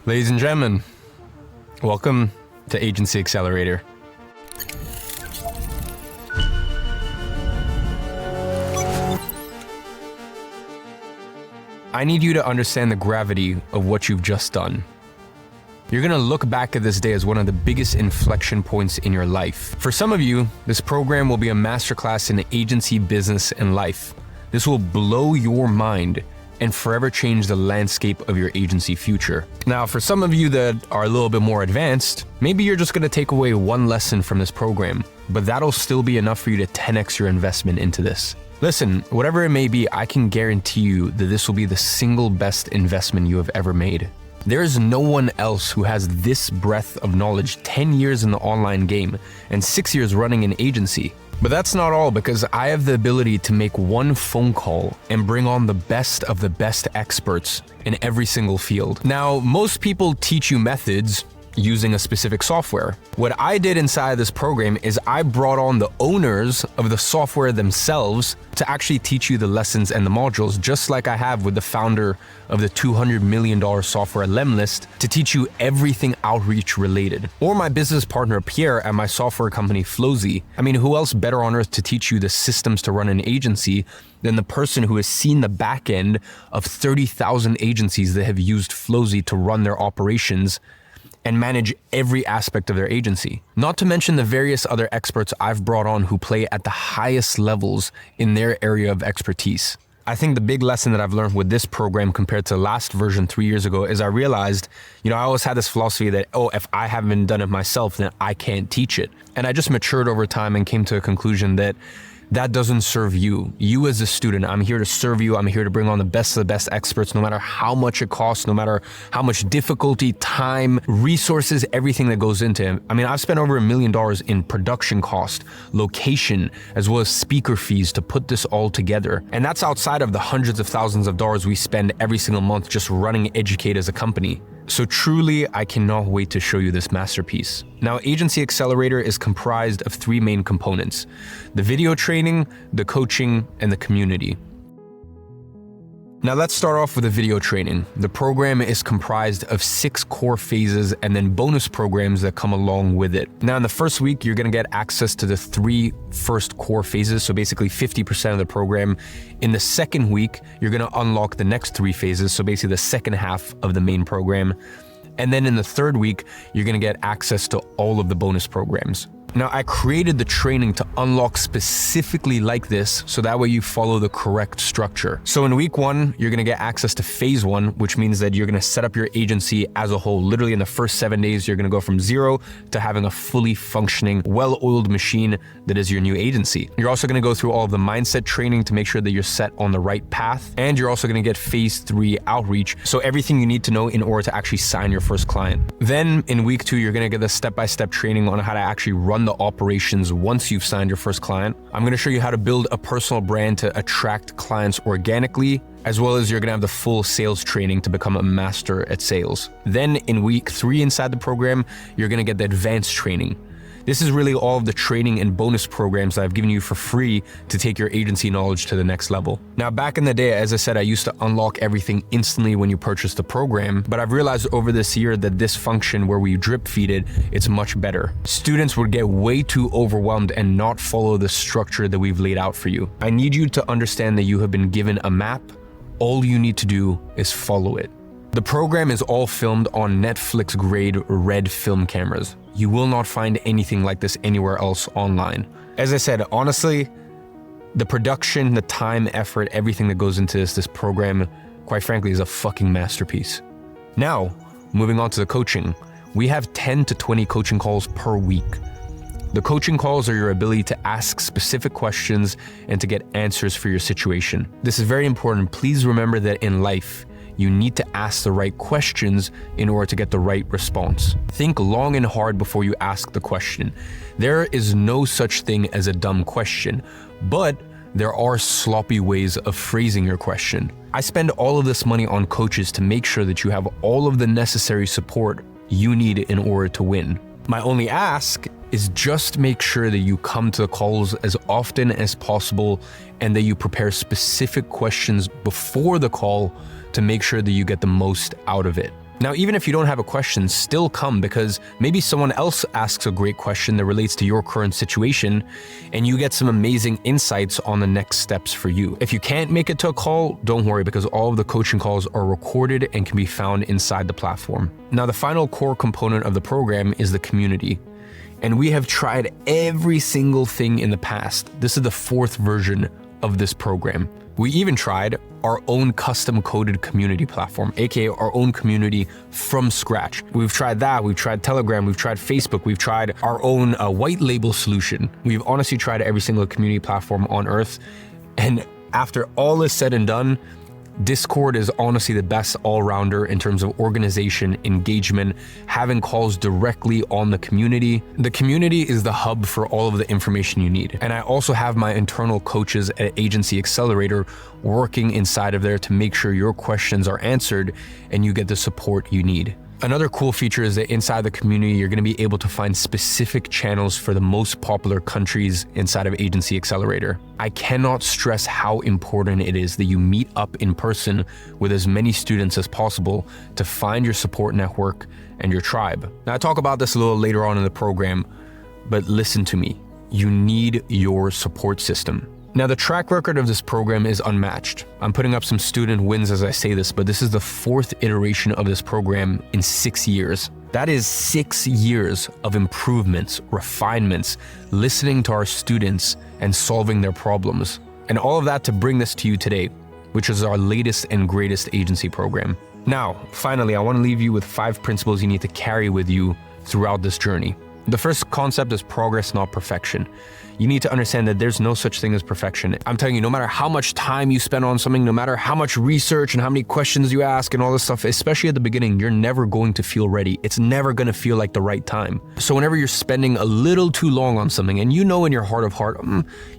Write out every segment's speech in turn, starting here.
Ladies and gentlemen, welcome to Agency Accelerator. I need you to understand the gravity of what you've just done. You're gonna look back at this day as one of the biggest inflection points in your life. For some of you, this program will be a masterclass in agency, business, and life. This will blow your mind and forever change the landscape of your agency future. Now, for some of you that are a little bit more advanced, maybe you're just gonna take away one lesson from this program, but that'll still be enough for you to 10x your investment into this. Listen, whatever it may be, I can guarantee you that this will be the single best investment you have ever made. There is no one else who has this breadth of knowledge, 10 years in the online game and 6 years running an agency. But that's not all, because I have the ability to make one phone call and bring on the best of the best experts in every single field. Now, most people teach you methods using a specific software. What I did inside this program is I brought on the owners of the software themselves to actually teach you the lessons and the modules, just like I have with the founder of the $200 million software Lemlist, to teach you everything outreach related. Or my business partner Pierre at my software company Flowzy. I mean, who else better on earth to teach you the systems to run an agency than the person who has seen the back end of 30,000 agencies that have used Flowzy to run their operations and manage every aspect of their agency. Not to mention the various other experts I've brought on who play at the highest levels in their area of expertise. I think the big lesson that I've learned with this program compared to the last version 3 years ago is I realized, I always had this philosophy that, if I haven't done it myself, then I can't teach it. And I just matured over time and came to a conclusion that that doesn't serve you. You as a student, I'm here to serve you. I'm here to bring on the best of the best experts, no matter how much it costs, no matter how much difficulty, time, resources, everything that goes into it. I mean, I've spent over $1 million in production cost, location, as well as speaker fees to put this all together. And that's outside of the hundreds of thousands of dollars we spend every single month just running Educate as a company. So truly, I cannot wait to show you this masterpiece. Now, Agency Accelerator is comprised of 3 main components: the video training, the coaching, and the community. Now let's start off with the video training. The program is comprised of 6 core phases and then bonus programs that come along with it. Now in the first week, you're gonna get access to the 3 first core phases, so basically 50% of the program. In the second week, you're gonna unlock the next 3 phases, so basically the second half of the main program. And then in the third week, you're gonna get access to all of the bonus programs. Now, I created the training to unlock specifically like this, so that way you follow the correct structure. So in week 1, you're gonna get access to phase 1, which means that you're gonna set up your agency as a whole. Literally in the first 7 days, you're gonna go from 0 to having a fully functioning, well-oiled machine that is your new agency. You're also gonna go through all of the mindset training to make sure that you're set on the right path. And you're also gonna get phase 3 outreach. So everything you need to know in order to actually sign your first client. Then in week 2, you're gonna get the step-by-step training on how to actually run the operations once you've signed your first client. I'm going to show you how to build a personal brand to attract clients organically, as well as you're going to have the full sales training to become a master at sales. Then in week 3 inside the program, you're going to get the advanced training. This is really all of the training and bonus programs that I've given you for free to take your agency knowledge to the next level. Now, back in the day, as I said, I used to unlock everything instantly when you purchased the program, but I've realized over this year that this function where we drip feed it, it's much better. Students would get way too overwhelmed and not follow the structure that we've laid out for you. I need you to understand that you have been given a map. All you need to do is follow it. The program is all filmed on Netflix grade red film cameras. You will not find anything like this anywhere else online. As I said, honestly, the production, the time, effort, everything that goes into this program, quite frankly, is a fucking masterpiece. Now, moving on to the coaching. We have 10 to 20 coaching calls per week. The coaching calls are your ability to ask specific questions and to get answers for your situation. This is very important. Please remember that in life, you need to ask the right questions in order to get the right response. Think long and hard before you ask the question. There is no such thing as a dumb question, but there are sloppy ways of phrasing your question. I spend all of this money on coaches to make sure that you have all of the necessary support you need in order to win. My only ask is just make sure that you come to the calls as often as possible and that you prepare specific questions before the call to make sure that you get the most out of it. Now, even if you don't have a question, still come, because maybe someone else asks a great question that relates to your current situation and you get some amazing insights on the next steps for you. If you can't make it to a call, don't worry, because all of the coaching calls are recorded and can be found inside the platform. Now, the final core component of the program is the community. And we have tried every single thing in the past. This is the 4th version of this program. We even tried our own custom coded community platform, aka our own community from scratch. We've tried that, we've tried Telegram, we've tried Facebook, we've tried our own white label solution. We've honestly tried every single community platform on earth. And after all is said and done, Discord is honestly the best all-rounder in terms of organization, engagement, having calls directly on the community. The community is the hub for all of the information you need. And I also have my internal coaches at Agency Accelerator working inside of there to make sure your questions are answered and you get the support you need. Another cool feature is that inside the community, you're going to be able to find specific channels for the most popular countries inside of Agency Accelerator. I cannot stress how important it is that you meet up in person with as many students as possible to find your support network and your tribe. Now, I talk about this a little later on in the program, but listen to me. You need your support system. Now, the track record of this program is unmatched. I'm putting up some student wins as I say this, but this is the 4th iteration of this program in 6 years. That is 6 years of improvements, refinements, listening to our students and solving their problems. And all of that to bring this to you today, which is our latest and greatest agency program. Now, finally, I want to leave you with 5 principles you need to carry with you throughout this journey. The first concept is progress, not perfection. You need to understand that there's no such thing as perfection. I'm telling you, no matter how much time you spend on something, no matter how much research and how many questions you ask and all this stuff, especially at the beginning, you're never going to feel ready. It's never going to feel like the right time. So whenever you're spending a little too long on something and you know in your heart of heart,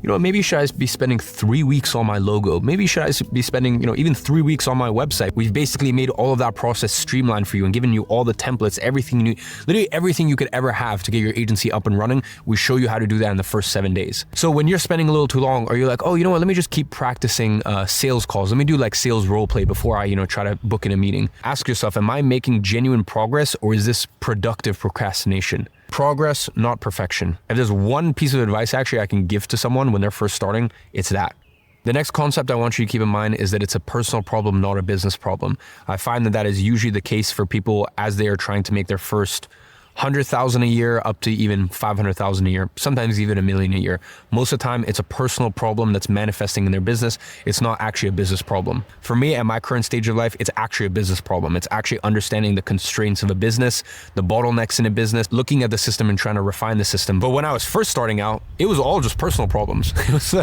maybe should I be spending 3 weeks on my logo? Maybe should I be spending, even 3 weeks on my website? We've basically made all of that process streamlined for you and given you all the templates, everything you need, literally everything you could ever have to get your agency up and running. We show you how to do that in the first 7 days. So when you're spending a little too long, or you're like, oh, you know what, let me just keep practicing sales calls. Let me do like sales role play before I, try to book in a meeting. Ask yourself, am I making genuine progress, or is this productive procrastination? Progress, not perfection. If there's one piece of advice actually I can give to someone when they're first starting, it's that. The next concept I want you to keep in mind is that it's a personal problem, not a business problem. I find that is usually the case for people as they are trying to make their first 100,000 a year up to even 500,000 a year, sometimes even $1 million a year. Most of the time, it's a personal problem that's manifesting in their business. It's not actually a business problem. For me, at my current stage of life, it's actually a business problem. It's actually understanding the constraints of a business, the bottlenecks in a business, looking at the system and trying to refine the system. But when I was first starting out, it was all just personal problems. It was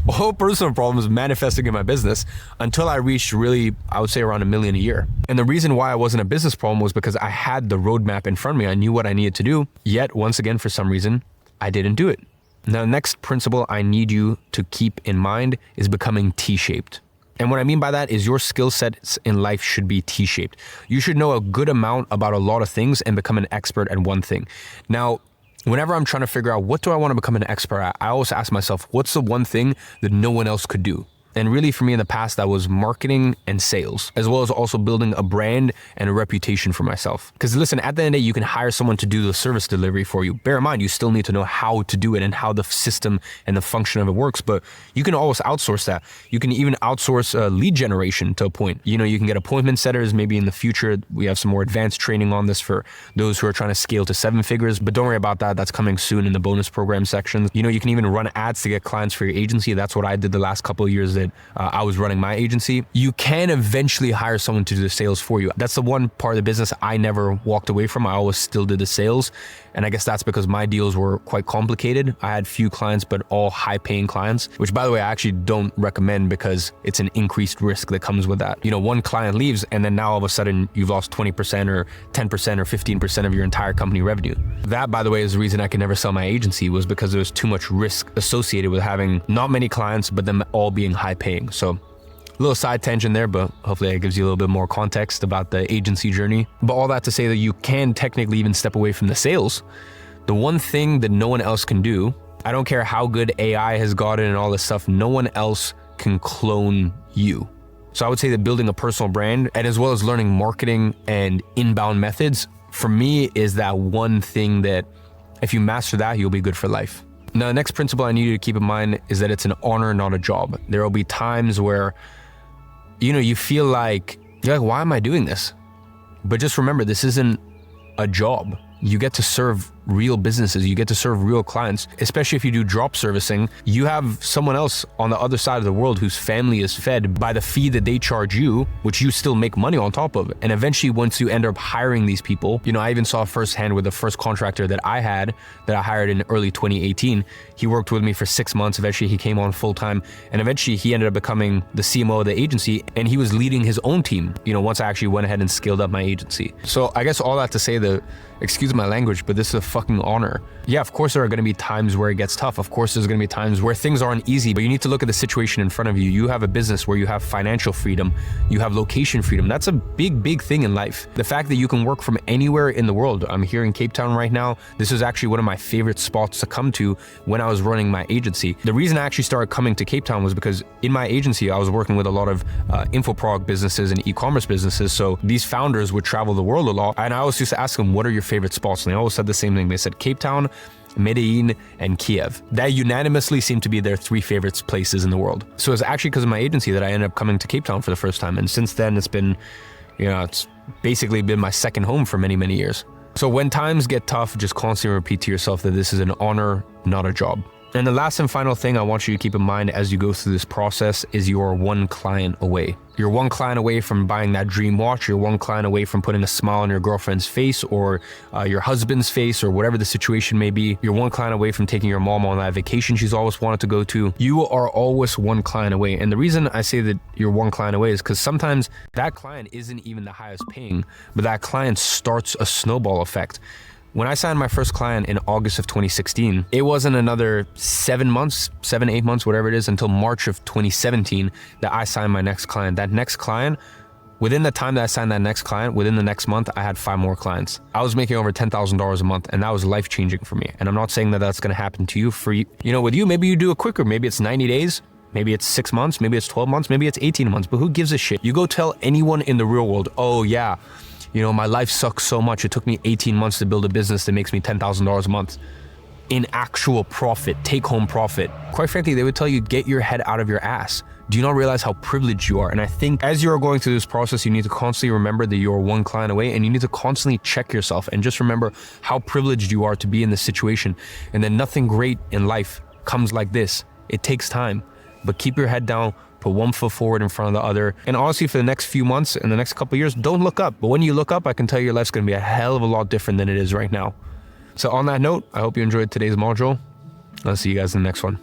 all personal problems manifesting in my business until I reached really, I would say, around $1 million a year. And the reason why I wasn't a business problem was because I had the roadmap in front of me. I knew what I needed to do, yet once again, for some reason, I didn't do it. Now, the next principle I need you to keep in mind is becoming T-shaped. And what I mean by that is your skill sets in life should be T-shaped. You should know a good amount about a lot of things and become an expert at one thing. Now, whenever I'm trying to figure out what do I want to become an expert at, I always ask myself, what's the one thing that no one else could do? And really for me in the past, that was marketing and sales, as well as also building a brand and a reputation for myself. Because listen, at the end of the day, you can hire someone to do the service delivery for you. Bear in mind, you still need to know how to do it and how the system and the function of it works, but you can always outsource that. You can even outsource lead generation to a point. You can get appointment setters. Maybe in the future, we have some more advanced training on this for those who are trying to scale to 7 figures, but don't worry about that. That's coming soon in the bonus program section. You can even run ads to get clients for your agency. That's what I did the last couple of years that I was running my agency. You can eventually hire someone to do the sales for you. That's the one part of the business I never walked away from. I always still did the sales. And I guess that's because my deals were quite complicated. I had few clients, but all high paying clients, which by the way, I actually don't recommend because it's an increased risk that comes with that. One client leaves and then now all of a sudden you've lost 20% or 10% or 15% of your entire company revenue. That, by the way, is the reason I could never sell my agency, was because there was too much risk associated with having not many clients, but them all being high paying. So a little side tangent there, but hopefully that gives you a little bit more context about the agency journey. But all that to say that you can technically even step away from the sales. The one thing that no one else can do, I don't care how good AI has gotten and all this stuff, no one else can clone you. So I would say that building a personal brand, and as well as learning marketing and inbound methods, for me is that one thing that if you master that, you'll be good for life. Now, the next principle I need you to keep in mind is that it's an honor, not a job. There will be times where, you feel like, you're like, why am I doing this? But just remember, this isn't a job. You get to serve real businesses. You get to serve real clients, especially if you do drop servicing. You have someone else on the other side of the world whose family is fed by the fee that they charge you, which you still make money on top of. And eventually, once you end up hiring these people, I even saw firsthand with the first contractor that I hired in early 2018. He worked with me for 6 months. Eventually, he came on full time. And eventually, he ended up becoming the CMO of the agency. And he was leading his own team, once I actually went ahead and scaled up my agency. So I guess all that to say that, excuse my language, but this is a fucking honor. Yeah, of course there are going to be times where it gets tough. Of course there's going to be times where things aren't easy, but you need to look at the situation in front of you. You have a business where you have financial freedom, you have location freedom. That's a big, big thing in life. The fact that you can work from anywhere in the world. I'm here in Cape Town right now. This is actually one of my favorite spots to come to when I was running my agency. The reason I actually started coming to Cape Town was because in my agency, I was working with a lot of info-product businesses and e-commerce businesses. So these founders would travel the world a lot. And I always used to ask them, what are your favorite spots? And they always said the same thing. They said Cape Town, Md1, and Kiev. That unanimously seemed to be their 3 favorite places in the world. So it's actually because of my agency that I ended up coming to Cape Town for the first time. And since then, it's been, it's basically been my second home for many, many years. So when times get tough, just constantly repeat to yourself that this is an honor, not a job. And the last and final thing I want you to keep in mind as you go through this process is you are one client away. You're one client away from buying that dream watch. You're one client away from putting a smile on your girlfriend's face or your husband's face or whatever the situation may be. You're one client away from taking your mom on that vacation she's always wanted to go to. You are always one client away. And the reason I say that you're one client away is because sometimes that client isn't even the highest paying, but that client starts a snowball effect. When I signed my first client in August of 2016, it wasn't another 7 months, 8 months, whatever it is, until March of 2017 that I signed my next client. That next client, within the time that I signed that next client, within the next month, I had 5 more clients. I was making over $10,000 a month, and that was life-changing for me. And I'm not saying that that's going to happen to you. With you, maybe you do it quicker. Maybe it's 90 days. Maybe it's 6 months. Maybe it's 12 months. Maybe it's 18 months. But who gives a shit? You go tell anyone in the real world, oh yeah, my life sucks so much. It took me 18 months to build a business that makes me $10,000 a month in actual profit, take-home profit. Quite frankly, they would tell you, get your head out of your ass. Do you not realize how privileged you are? And I think as you're going through this process, you need to constantly remember that you're one client away, and you need to constantly check yourself and just remember how privileged you are to be in this situation. And then nothing great in life comes like this. It takes time, but keep your head down. Put one foot forward in front of the other. And honestly, for the next few months and the next couple of years, don't look up. But when you look up, I can tell you your life's going to be a hell of a lot different than it is right now. So on that note, I hope you enjoyed today's module. I'll see you guys in the next one.